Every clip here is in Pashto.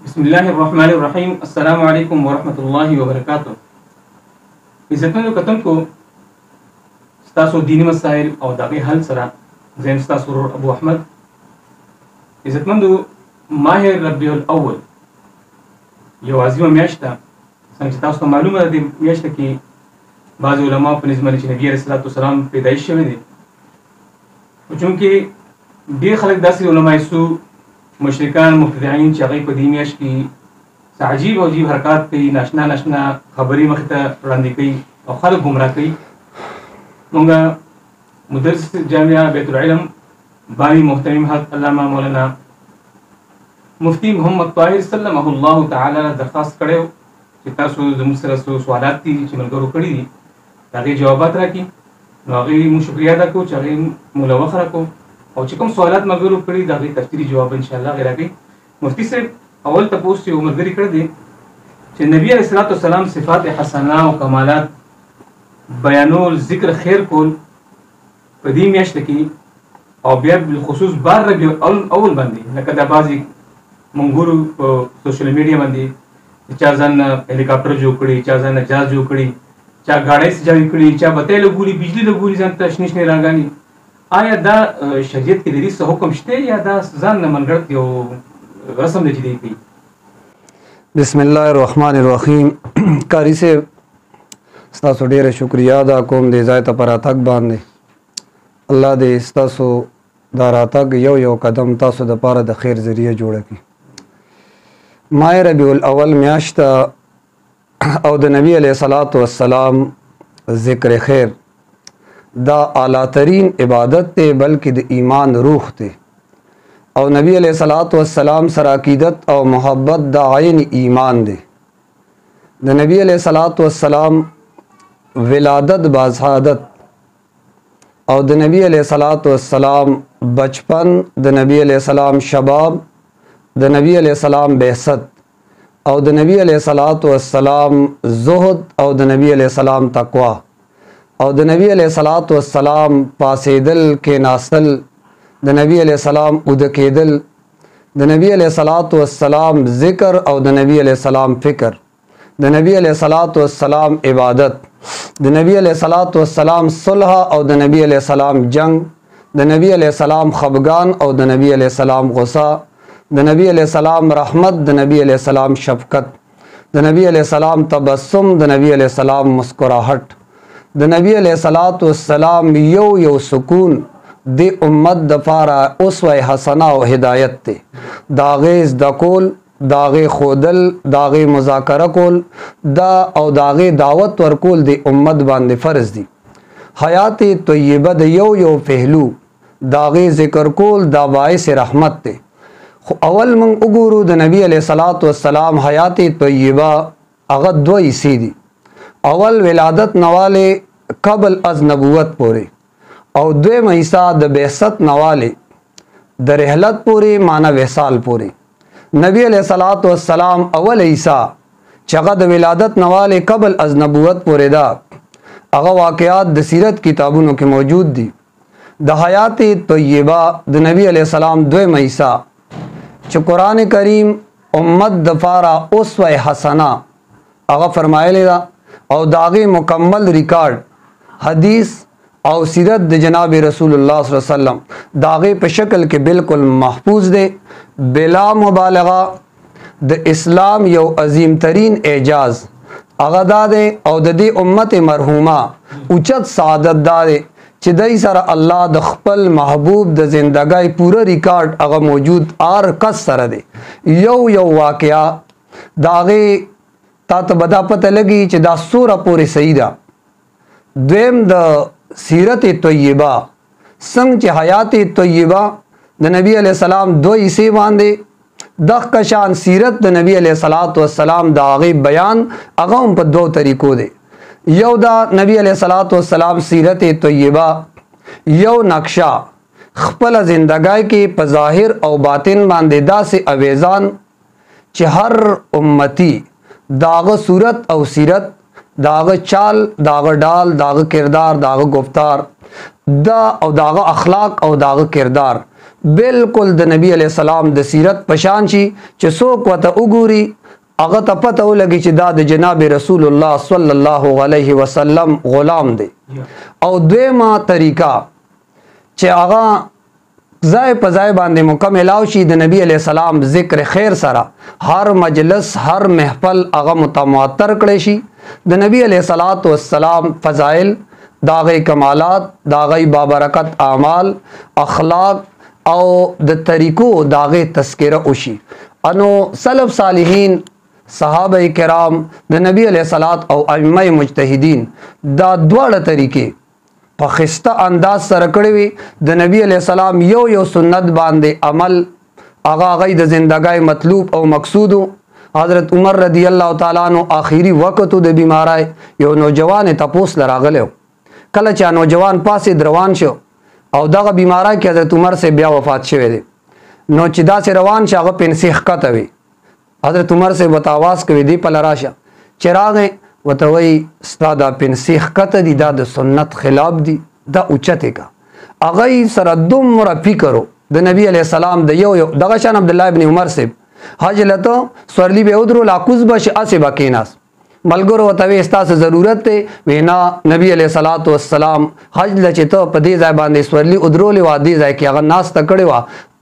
بسم الله الرحمن الرحیم. السلام علیکم ورحمۃ اللہ وبرکاتہ. عزتمندو کتونکو، ستاسو دینی مسائل او دغه حل سره زم ستاسو ورور ابو احمد. عزتمندو، ماه ربیع الاول یو عظیمه میاشت ده. څنګه چې تاسو ته معلومه ده، د میاشت کې بعض علما په نسبت چې نبی علیه الصلاۃ والسلام پیدایش شوی دی، چونکې ډېر خلک داسې علما سو مشرکان مبتدعین چې هغوی په دې میاشت کې عجیب او عجیب حرکات کوي، ناشنا خبرې مخې ته وړاندې کوي او خلک ګمراه کوي. مونږ مدرس جامعه بیت العلم بانی محترم حضرت علامه مولانا مفتی محمد طاهر سلمه الله تعالی درخواست کړی چې تاسو زموږ سره څو سوالات دي چې ملګرو کړي دي، د هغې جوابات راکړي. نو هغې موږ شکریه ادا کوو چې هغې موږ له وخت راکړو، او چې کوم سوالات ملګرو کړي د هغې تفصیلي جواب انشاءالله هغې راکوي. مفتي صاحب اول تپوس یو ملګري کړی دی چې نبي علیه الصلاۃ والسلام صفات حسنه او کمالات بیانول، ذکر خیر کول په دې میاشت کې، او بیا بالخصوص بار ربیع اول باندې، لکه دا بعضې مونږ ګورو په سوشل میډیا باندې چا ځان هلیکاپټر جوړ کړي، چا ځان جهاز جوړ کړي، چا ګاډۍ سجاوي کړي، چا بتی لګولي، بجلي لګولي ځان ته شنې شنې راګانې. آیا دا شریعت کې د دې څه حکم شته یا دا ځان نه منګړت یو رسم دی چې دی کوي؟ بسم الله الرحمن الرحیم. قاری صاحب ستاسو ډیره شکریه ادا کوم د ځای ته په راتګ باندې. الله دې ستاسو دا راتګ یو قدم تاسو دپاره د خیر ذریعه جوړه کړي. ماه ربیع الاول میاشت او د نبی علیه الصلاۃ والسلام ذکر خیر دا اعلیٰ ترین عبادت تے، بلکہ د ایمان روح تے، او نبی علیہ الصلاۃ والسلام سره عقیدت او محبت دا عین ایمان دے. د نبی علیہ الصلاۃ والسلام ولادت بازحادت او د نبی علیہ الصلاۃ والسلام بچپن، د نبی علیہ السلام شباب، د نبی علیہ السلام بعثت، او د نبی علیہ الصلاۃ والسلام زہد، او د نبی علیہ السلام تقوا، او د نبی علیہ الصلاۃ والسلام پاسیدل کې ناستل، د نبی علیہ السلام اود کېدل، د نبی علیہ الصلاۃ والسلام ذکر، او د نبی علیہ السلام فکر، د نبی علیہ الصلاۃ والسلام عبادت، د نبی علیہ الصلاۃ والسلام صلح، او د نبی علیہ السلام جنگ، د نبی علیہ السلام خفګان، او د نبی علیہ السلام غصه، د نبی علیہ السلام رحمت، د نبی علیہ السلام شفقت، د نبی علیہ السلام تبسم، د نبی علیہ السلام مسکراہٹ، د نبی علیہ الصلاۃ والسلام یو سکون د امت دپاره اسوه حسنه او هدایت ته. د هغې زده کول، د هغې ښودل، د هغې مذاکره کول دا او د هغې دعوت ورکول د امت باندې فرض دي. حیات طیبه د یو پهلو د هغې ذکر کول دا باعث رحمت دی. خو اول موږ وګورو د نبی علیہ الصلاۃ والسلام حیات طیبه هغه دوه حصې دي. اول ولادت نواله قبل از نبوت پوری، او دویم حصہ د بعثت نواله د رحلت پوری معنی وصال پوری. نبی علیہ الصلاۃ والسلام اول حصہ چې هغه د ولادت نواله قبل از نبوت پوری دا، هغه واقعات د سیرت کتابونو کې موجود دي. د حیات طیبه د نبی علیہ السلام دویم حصہ چې قرآن کریم امت دپاره اسوه حسنه هغه فرمایلی دا، او داغی مکمل ریکارڈ حدیث او سیرت د جناب رسول اللہ صلی اللہ علیہ وسلم داغی په شکل کې بالکل محفوظ دے. بلا مبالغه د اسلام یو عظیم ترین اعجاز هغه دا دی، او د دې امت مرحومه اوچت سعادت دا دی چې دای سره الله د خپل محبوب د زندګۍ پوره ریکارډ هغه موجود آر کس سره دی. یو واقعا داغی تا ته بدا پته لګي چې دا سوره پورې صحیح ده. دویم د سیرت طیبه څنګه چې حیات طیبه د نبی علیہ السلام دو حصے باندې دغه شان سیرت د نبی علیہ الصلاۃ والسلام د هغې بیان هغه هم په دوه طریقو دی. یو دا نبی علیہ الصلاۃ والسلام سیرت طیبه یو نقشه خپل زندګۍ کې په ظاهر او باطن باندې داسې اویزان چې هر امتی داغه صورت او سیرت، داغه چال، داغه ډال، داغه کردار، داغه گفتار دا او داغه اخلاق او داغه کردار بالکل د نبی علیہ السلام د سیرت پشان شي چې څوک ورته وګوري هغه ته پته ولګي چې دا د جناب رسول الله صلی الله علیه وسلم غلام دی. او دویمه طریقه چې هغه ځای په ځای باندې مکمل او شي د نبی علیہ السلام ذکر خیر سره هر مجلس هر محفل هغه متواتر کړي شي د نبی علیہ السلام فضائل داغی کمالات داغی بابرکت اعمال اخلاق او د طریقو داغی تذکرہ وشي. انو سلف صالحین صحابه کرام د نبی علیہ الصلات او ائمه مجتهدین دا دواړه طریقې په خسته انداز سره کړی وي د نبی علیہ السلام یو سنت باندې عمل هغه غي د زندګۍ مطلوب او مقصود. حضرت عمر رضی الله تعالی عنہ آخری وخت د بیماری یو نوجوان تپوس لراغلو کله چې نوجوان پاسې روان شو او دغه بیماری کې حضرت عمر سے بیا وفات شوه دي نو چې دا سه روان شغه پنسیخ کته وي حضرت عمر سے بتاواز کوي دی په لراشه چراغ وتوي استاد پنسیخ کته دي دا د سنت خلاف دي دا اوچته کا اغه سره دومره فکرو د نبی علیہ السلام د یو دغه شان عبد الله ابن عمر سے حج لته سورلی به ودرو لاکوز بش اسه بکیناس ملګرو وتوي استاسه ضرورت ته وینا نبی علیہ الصلات والسلام حج لچته په دې ځای باندې سورلی ودرول و دې ځای کې هغه ناس تکړه وا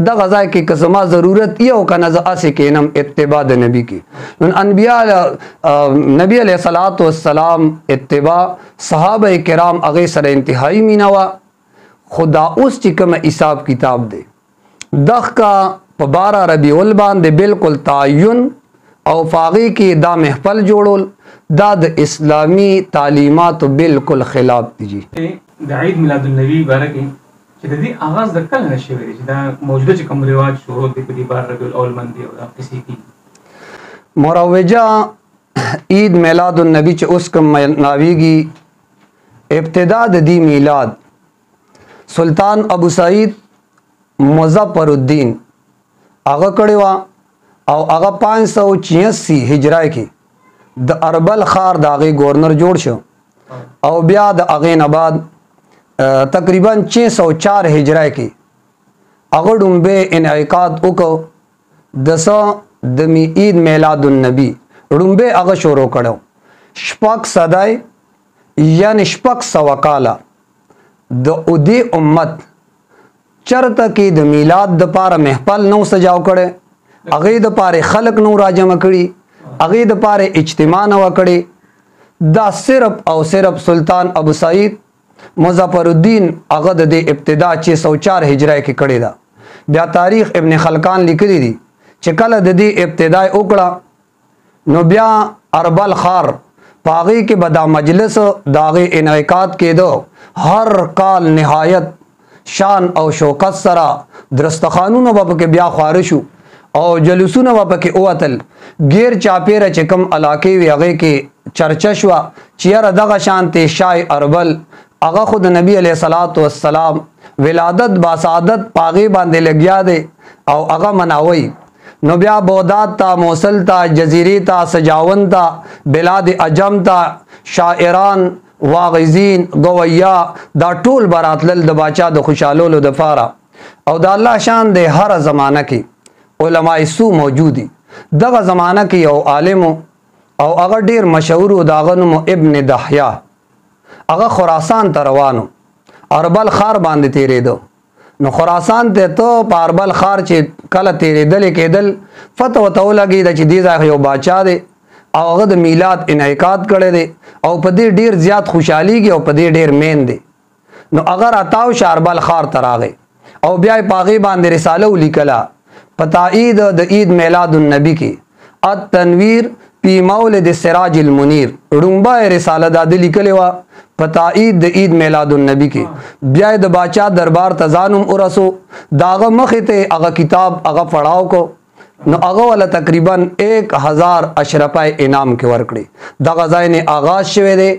د غزای کې قسمه ضرورت یو کنه ز اسه کینم اتباع د نبی کې نن انبیاء نبی علیہ الصلات والسلام اتباع صحابه کرام هغه سره انتهایی مینوا خدا اوس چې کوم حساب کتاب دی دغه کا په 12 ربیع الاول بالکل تعین او فاغی کې دا محفل جوړول دا د اسلامی تعلیمات بالکل خلاف دي. د عید میلاد النبی بارکه چې د دې آغاز د کله نشي ویل چې دا موجوده چې کوم رواج شروع دی په 12 ربیع الاول باندې او کسی کی مروجه عید میلاد النبی چې اوس کوم ناویږي ابتدا د دی میلاد سلطان ابو سعید مظفر الدین هغه کړي وا او هغه 586 هجری کې د اربل خار د هغه گورنر جوړ شو او بیا د هغه نه بعد تقریبا 604 هجری کې هغه ډومبه انعقاد وکړ د عید میلاد النبی ډومبه هغه شروع کړو شپږ صدای یعنی شپږ سو کاله د اودی امت چرته کې د میلاد د پاره محفل نو سجاو کړي هغه د پاره خلق نو راجمع کړي هغه د پاره اجتماع نو کړي دا صرف او صرف سلطان ابو سعید مظفر الدین هغه د ابتدا 604 هجری کې کړي دا بیا تاریخ ابن خلقان لیکلی دي چې کله د دې ابتدا وکړه نو بیا اربل خار پاغي کې بدا مجلس داغه انعقاد کېدو هر کال نهایت شان او شوکت سره درستخانونو په بیا خارشو او جلوسونه په اوتل غیر چاپیره چکم علاقې وی هغه کې چرچا شو چیر دغه شانته شای اربل هغه خود نبی علیہ الصلات والسلام ولادت باسعادت پاغي باندې لګیا دی او هغه مناوي نو بیا بغداد تا موصل تا جزیره تا سجاون تا بلاد عجم تا شاعران واغزین گویا دا ټول براتل د باچا د خوشالولو د فاره او د الله شان د هر زمانہ کې علماء سو موجودی دغه زمانہ کې یو عالم او هغه ډیر مشهور او داغه نوم ابن دحیا هغه خراسان ته روانو اربل خار باندې تیرېدو نو خراسان ته په اربل خار چې کله تیرېدل کېدل فتو ته لګي د چې دی ځای یو باچا دی او هغه د میلاد انعقاد کړی دی او په دې ډیر زیات خوشحاليږي او په دې ډیر مین دی نو اگر اتاو شاربل خار تراغه او بیا پاغي باندې رساله ولیکلا پتاید د عید میلاد النبی کې التنویر پی مولد سراج المنیر ډومبه رساله د لیکلی وا پتاید د عید میلاد النبی کې بیا د باچا دربار تزانم ورسو داغه مخه ته هغه کتاب هغه پڑھاو کو نو هغه ول تقریبا 1000 اشرفای انعام کې ورکړي د غزاین آغاز شوه دی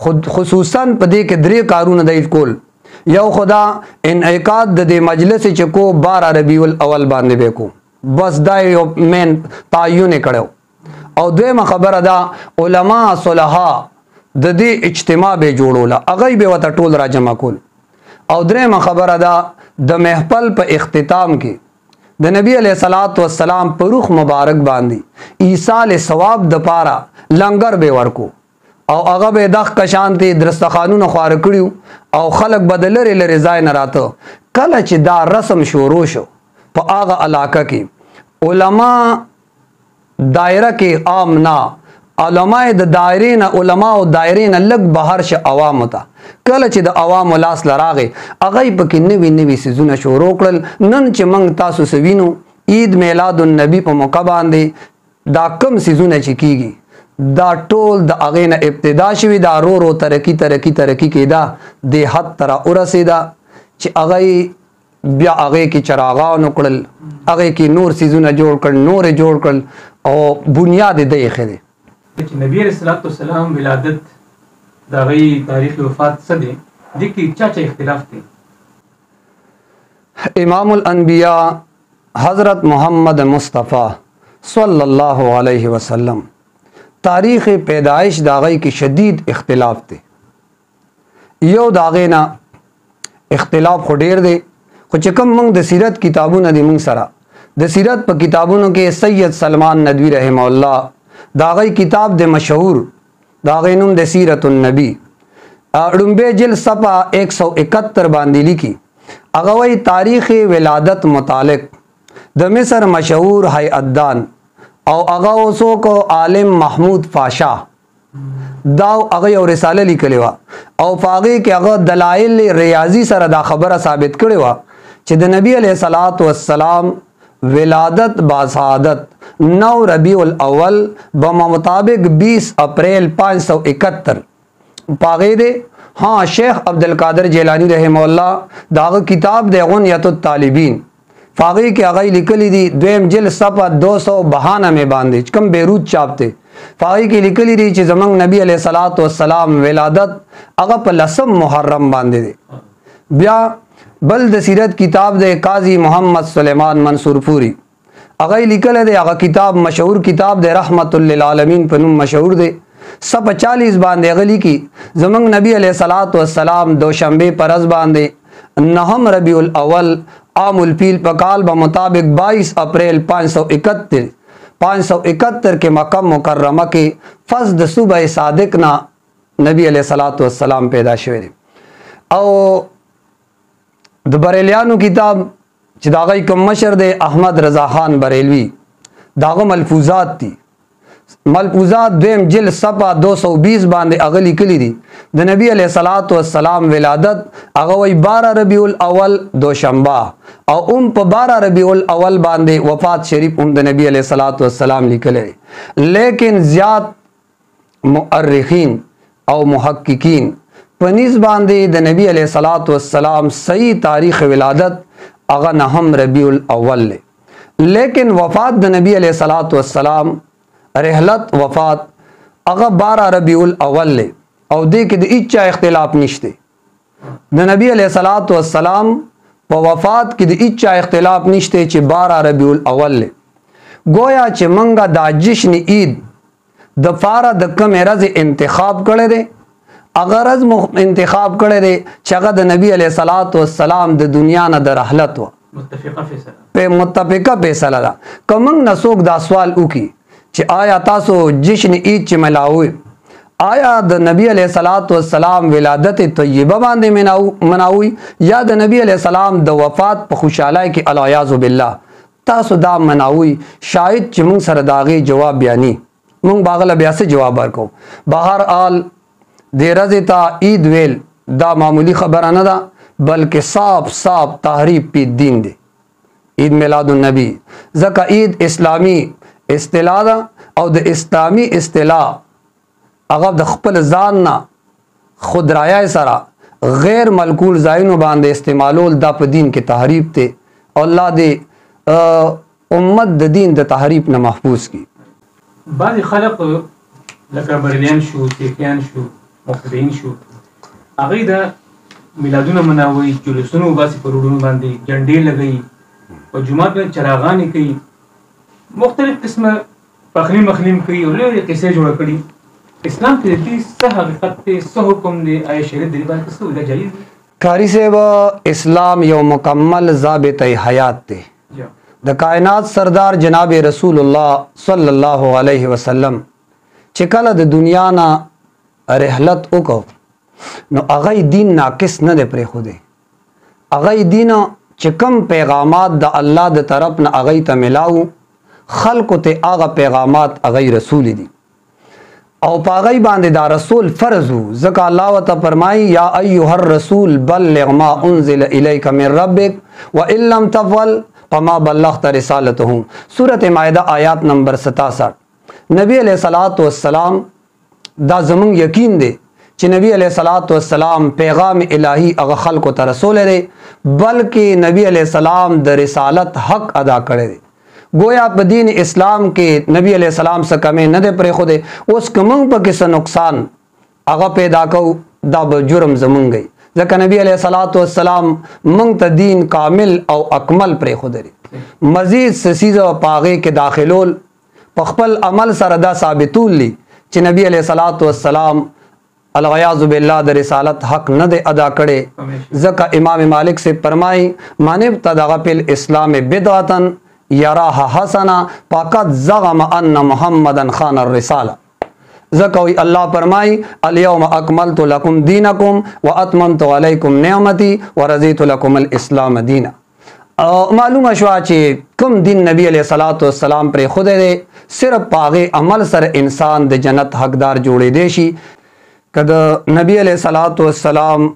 خصوصا په دې کې درې کارونه د کول یو خدا انعقاد د مجلس چې کو 12 ربیع الاول باندې وکړو بس دا یو مین تعین کړو او دویمه خبره دا علما صلحا د دې اجتماع به جوړول هغه به وته ټول را جمع کول او درېمه خبره ده د محفل په اختتام کې د نبی علیه الصلاۃ والسلام په روح مبارک باندې ایصال ثواب د پاره لنګر به ورکو او هغه به دغ کشانتي درستخانونه خوار کړیو او خلک بدلری لري ځای نه راته. کله چې دا رسم شروع شو په هغه علاقه کې علما دایره کې عام نه علماء د دایرې نه علما او دایرې نه لږ بهر شه عوامو ته. کله چې د عوامو لاس لراغې هغه پکې نوي نوي سیزونه شروع کړل. نن چې موږ تاسو سوینو عید میلاد النبی په موقع باندې دا کم سیزونه چې کیږي دا ټول د هغې نه ابتدا شوي دا رو رو ترقي کېده د حد ته راورسېده چې هغه بیا هغې کې چراغان وکړل هغې کې نور سیزونه جوړ کړل نور یې جوړ کړل او بنیاد یې د ایښی دی. چې نبی علیه الصلاۃ والسلام ولادت د هغې تاریخ وفات څه دی دې کې چا اختلاف دی؟ امام الانبیاء حضرت محمد مصطفیٰ صلی اللہ علیہ وسلم تاریخ پیدائش د هغې کې شدید اختلاف دی. یو د هغې نه اختلاف خو ډېر دی خو چې کوم موږ د سیرت کتابونه دي موږ سره د سیرت په کتابونو کې سید سلمان ندوی رحمه الله د هغې کتاب د مشهور د هغې نوم د سیرت النبی ړومبی جلد صفحه 171 باندې لیکي. هغه وایي تاریخ ولادت متعلق د مصر مشهور هیئتدان او هغه څوک عالم محمود پاشا دا هغه یو رساله لیکلې وه او په هغې کې هغه دلایل ریاضي سره دا خبره ثابت کړې وه چې د نبی علیه الصلاۃ والسلام ولادت باسعادت 9 ربیع الاول بمطابق 20 اپریل 571 پاغې دی. ها شیخ عبدالقادر جیلانی رحمه الله دا هغه کتاب دی غنیت الطالبین فاغی کې هغه لیکلی دي دویم جلد صفحه 292 باندې کوم بیروت چاپ ته فاغی کې لیکلی دي چې زمنګ نبی علیه الصلاۃ والسلام ولادت هغه په 10 محرم باندې دی. بیا بل د سیرت کتاب دی قاضی محمد سلیمان منصور پوری هغه لیکل دی هغه کتاب مشهور کتاب دی رحمت للعالمین په نوم مشهور دی. صفحه 40 باندې غلی کې زمنګ نبی علیه الصلاۃ والسلام دوشنبه پرز باندې 9 ربیع الاول عام الفیل په کال به مطابق 22 اپریل 571 کې مکہ مکرمه کې فض د صبح صادق نا نبی علیہ الصلوۃ والسلام پیدا شوی دی. او د بریلیانو کتاب چې دا غي کوم مشر دی احمد رضا خان بریلوی داغه ملفوظات دي ملفوظات دویم جلد صفحه 220 باندې هغه لیکلي دي د نبی علیہ الصلوۃ والسلام ولادت هغه وی 12 ربیع الاول دوشنبه او په 12 ربیع الاول باندې وفات شریف د نبی علیہ الصلوۃ والسلام لیکلي. لیکن زیات مؤرخین او محققین پنځ باندې د نبی علیہ الصلوۃ والسلام صحیح تاریخ ولادت هغه 9 ربیع الاول له. لیکن وفات د نبی علیہ الصلوۃ والسلام رحلت وفات هغه 12 ربیع الاول له او دې کې د هیڅ اختلاف نشته. د نبی علیہ الصلوۃ والسلام په وفات کې د هیڅ اختلاف نشته چې 12 ربیع الاول له. گویا چې منګه دا جشن عید د فاره د کوم ورځ انتخاب کړی دی اگر از انتخاب کړی دی چې هغه د نبی علیہ الصلوۃ والسلام د دنیا نه د رحلت و متفقه فیصله ده. کوم نه څوک دا سوال وکي چې آیا تاسو جشن عید چې ملاوي آیا د نبی علیہ الصلوۃ والسلام ولادت طیبه باندې مناوي یا د نبی علیہ السلام د وفات په خوشحالۍ کې الیاذ بالله تاسو دا مناوي؟ شاید چې موږ سره داغه جواب بیانې موږ باغله بیا څه جواب ورکو. بهر حال د ورځې ته عید ویل دا معمولی خبره نه ده بلکې صاف تحریف پی دین دی. عید میلاد النبی ځکه عید اسلامی اصطلاح ده او د اسلامی اصطلاح هغه د خپل ځان نه خود رایه سره غیر ملکول ځایونو باندې استعمالول دا په دین کې تحریف دی او الله دې امت د دین د تحریف نه محفوظ کی. بعض خلق لکه بریلیان شو سیکیان شو مقتدیین شو هغه د میلادونه مناوي جلوسونه وباسي په روډونو باندې جنډې لګي او جمعات باندې چراغانې کوي مختلف قسمه پخلی مخلیم کوي او لوی قصې جوړ کړي. اسلام کې دې څه حقیقت ته څه حکم دی آیا شریعت دې باندې څه ویل جایز دی؟ कारी से इस्लाम यो मुकम्मल ज़ाबित हयात थे द कायनात सरदार जनाब रसूलुल्लाह सल्लल्लाहु अलैहि वसल्लम चिकल द दुनिया ना रहलत उको नो अगई दीन नाकिस न दे प्रे खुदे अगई दीन चिकम पैगामात द अल्लाह द तरफ न अगई त मिलाऊ खल्क ते आगा पैगामात अगई रसूल दी औ पागई बांधे दा रसूल फर्जू ज़का अल्लाह व त फरमाई या अय्युहर रसूल बल्लिग मा उन्ज़िल इलैका मिन रब्बिक व इल्लम तफ़अल फमा बल्लग़्त रिसालतहु। सूरत माइदा आयात नंबर 67। नबी अलैहिस्सलातु वस्सलाम दा ज़मून यकीन दे कि नबी अलैहिस्सलातु वस्सलाम पैगाम इलाही अग खल्क़ त रसूल रे बल्कि नबी अलैहिस्सलाम द रिसालत हक अदा करे दे गोया बदीन इस्लाम के नबी अलैहिस्सलाम से कमे न दे परे खुदे उस कमंग पर किस नुकसान अग पैदा कऊ दा जुर्म ज़मून गई ज़का नबी अलैहिस्सलातु वस्सलाम मंग त दीन कामिल और अकमल परे खुदे रे मजीद ससीज़ पागे के दाखिलोल पखपल अमल सरदा साबितूल ली कि नबी अलैहिस्सलातु वस्सलाम अलगयाज़ु बिल्लाह द रिसालत हक न दे अदा करे ज़का इमाम मालिक से फरमाई मानिब तदगा फिल इस्लाम बिदअतन यराहा हसना फ़क़द ज़अम अन्न मुहम्मदन खान रिसाला ज़का अल्लाह फरमाई अल-यौम अकमलतु लकुम दीनकुम व अतममतु अलैकुम निअमती व रज़ीतु लकुमुल इस्लाम दीना। मालूम अशवा चे कम दिन नबी अलैहिस्सलातु वस्सलाम पर खुदे दे सिर्फ पागे अमल सर इंसान दे जन्नत हकदार जोड़े देशी कद नबी अलैहिस्सलातु वस्सलाम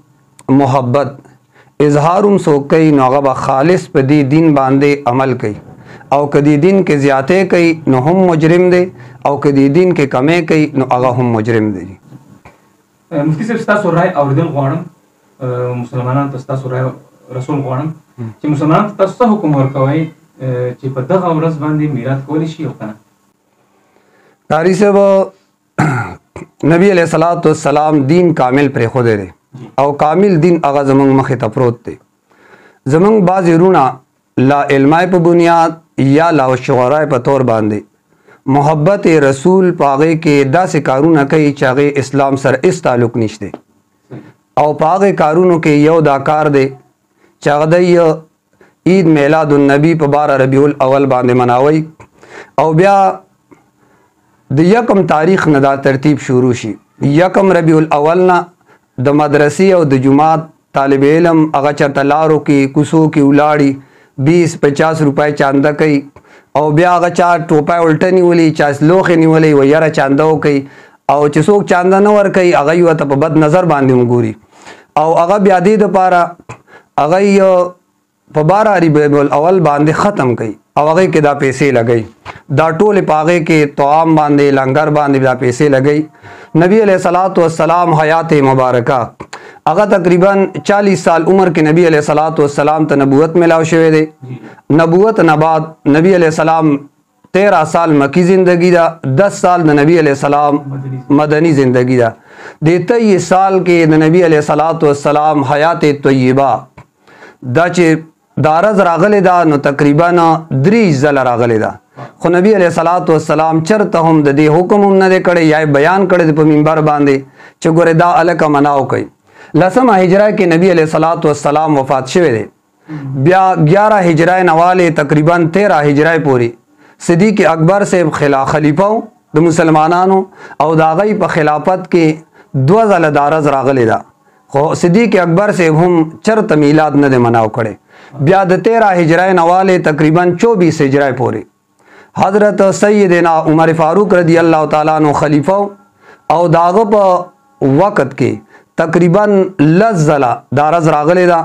मोहब्बत इजहारुम सो कई नगबा खालिस पे दी दिन बांधे अमल कई और कदी दिन के ज़्यादे कई न हम मुजरिम दे और कदी दिन के कमे कई न अगा हम मुजरिम दे। मुफ्ती साहब स्तासु राय औरदल गवाणम मुसलमानान तस्तासु राय रसूल गवाणम कि मुसलमान तस्ता हुकुम वर्कवाई कि په دغه ورځ باندې میراث کولی شي او کنه कारी से वो नबी अलैहिस्सलातु वस्सलाम दीन कामिल पर खुदे दे और कामिल दीन अगा ज़मंग मखे तफरोत थे ज़मंग बाज़ रूना ला इल्माए पे बुनियाद या ला शुअराए पे तौर बांधे मोहब्बत रसूल पागे के दा से कारून कई चागे इस्लाम सर इस ताल्लुक निश्ते और पागे कारूनों के यो दाकार दे चागदय ईद मिलादुन्नबी पे 12 रबीउल अव्वल बांधे मनावई और ब्या द यकम तारीख न दा तरतीब शुरू शी यकम रबीउल अव्वल ना द मदरसी और द जुमात तालिब इल्म अगा चरतलारों की कुसो की उलाड़ी 20-50 रुपए चांदा कई और ब्या अगा चार टोपा उल्टा नहीं बोली चास लोखे नहीं बोली वो यारा चांदा हो कई और चसोक चांदा न वर कई अगई हुआ तब बद नज़र बांधे मुगूरी और अगा ब्यादी द पारा अगई पबारा रबीउल अव्वल बांधे ख़त्म कई और अगई के दा पैसे लगई दा टोले पागे के तोआम बांधे लंगर बांधे दा पैसे लगई नबी अलैहिस्सलातु वस्सलाम हयात मुबारका अगर तकरीबन 40 साल उम्र के नबी अलैहिस्सलातु वस्सलाम त नबूवत मिलाव शुए दे नबूवत नबाद नबी अलैहिस्सलाम 13 साल मक्की ज़िंदगी दा 10 साल द नबी अलैहिस्सलाम मदनी ज़िंदगी दा दे 23 साल के द नबी अलैहिस्सलातु वस्सलाम हयात तय्यबा दा चे दारज रागले दा नो तकरीबन 3 ज़ल रागले दा खो नबी अलैहिस्सलातु वस्सलाम चरता हम दे हुक्म हम न दे करे या बयान करे दे मिंबर बांधे चे गोरे दा अलका मनाओ कई लसम हिजरा के नबी अलैहिस्सलातु वस्सलाम वफात शुए दे ब्या 11 हिजरा नवाले तकरीबन 13 हिजरा पूरी सिद्दीक़ अकबर से खलीफा द मुसलमानानों और दागई पर खिलाफत के 2 ज़ल दारज रागले दा खो सिद्दीक़ अकबर से हम चरत मीलाद न दे मनाओ करे ब्या 13 हिजरा नवाले तकरीबन 24 हिजरा पूरी हज़रत सैयदना उमर फ़ारूक रदी अल्लाह ताला अन्हु खलीफा और दाग पर वक़्त के तकरीबन लज़्ज़ला दारज रागले दा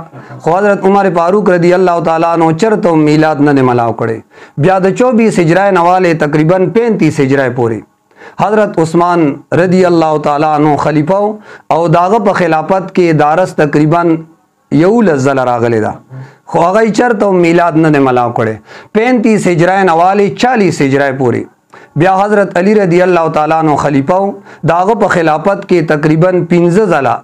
हज़रत उमर फ़ारूक रदी अल्लाह ताला अन्हु चरतो मीलाद न मलाव करे ब्याद 24 हिजरा नवाले तकरीबन 35 हिजरा पूरी हज़रत उस्मान रदी अल्लाह ताला अन्हु खलीफा और दाग पर खिलाफत के दारस तकरीबन यऊ लज़्ज़ला रागले दा ख्वागई चरतो मीलाद न मलाव करे 35 हिजरा नवाले 40 हिजरा पूरी ब्या हज़रत अली रदी अल्लाह ताला अन्हु खलीफा दाग पर खिलाफत के तकरीबन 15 ज़ला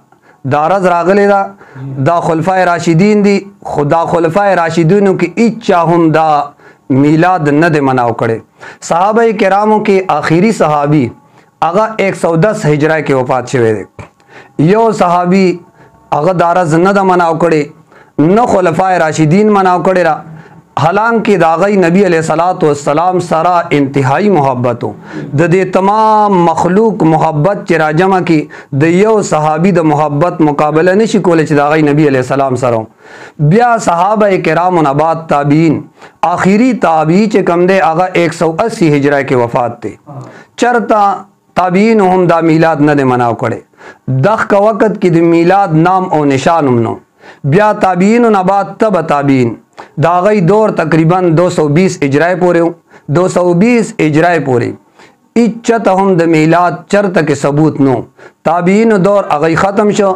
दारज रागले दा खुलफाए राशिदीन दी खुदा खुलफाए राशिदीन की इच्छा हम दा मीलाद न दे मनाव करे सहाबाए किरामों के आखिरी सहाबी अगा 110 हिजरा के वफात शुए दे यो सहाबी هغه دارز نه د مناو کړي نه خلفای راشدین مناو کړي را حالانکه دا غي نبی علیہ الصلوۃ والسلام سره انتهایی محبتو د دې تمام مخلوق محبت چې راجمه کی د یو صحابي د محبت مقابله نشي کولای چې دا غي نبی علیہ السلام سره بیا صحابه کرام نبات تابعین آخری تابعی چې کم دی هغه 180 هجری کې وفات ته چرتا تابعین هم دا میلاد نه مناو کړي دغه وخت کې د میلاد نام او نشان هم نو بیا تابعین نبات تبع تابعین دا غي دور تقریبا 220 اجرای پورې 220 اجرای پورې اچته هم د میلاد چرته کې ثبوت نو تابعین دور اغی ختم شو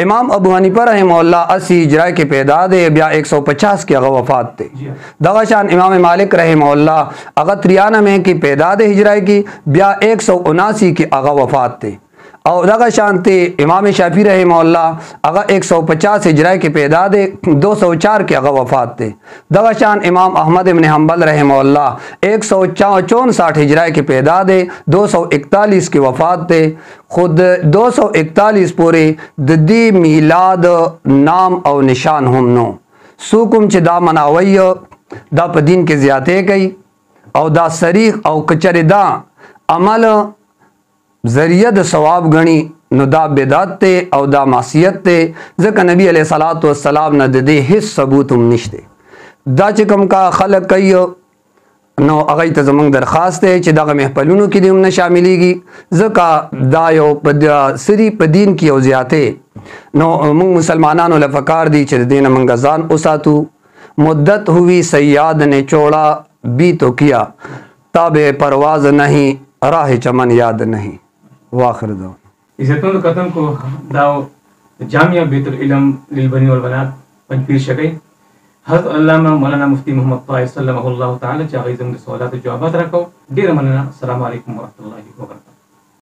امام ابو حنیفه رحم الله 80 اجرای کې پیدا دی بیا 150 کې هغه وفات ته دغه شان امام مالک رحم الله هغه 93 کې پیدا دی هجرای کې بیا 179 کې هغه وفات ته او دغه شانتی امام شافعی رحم الله هغه 150 هجری کې پیدا دی 204 کې هغه وفات دی دغه شان امام احمد ابن حنبل رحم الله 164 هجری کې پیدا دی 241 کې وفات دی خود 241 پورې د دې میلاد نام او نشان هم نو سوکم چې دا مناوی دا په دین کې زیاتې کوي او دا صریح او کچره دا عمل ذریعہ د ثواب غنی نو دا بدعت ته او دا معصیت ته ځکه نبی علیہ الصلوۃ والسلام نه د دې هیڅ ثبوت هم نشته دا چې کوم کا خلق کوي نو هغه ته زمونږ درخواست دی چې دغه محفلونو کې هم نه شاملېږي ځکه دا یو په سری په دین کې یو زیاتې نو موږ مسلمانانو له فکار دی چې دین منګ ځان اوساتو مدت ہوئی سیاد نے چوڑا بھی تو کیا تابع پرواز نہیں راہ چمن یاد نہیں واخر دو عزتمند قدم کو داو جامعہ بیت العلم للبنی والبنات پنځپیر شګي حضرت علامه مولانا مفتی محمد طاهر سلمه الله تعالی چې هغه زموږ سوالات او جوابات راکو ډیر مننه السلام علیکم ورحمۃ اللہ وبرکاتہ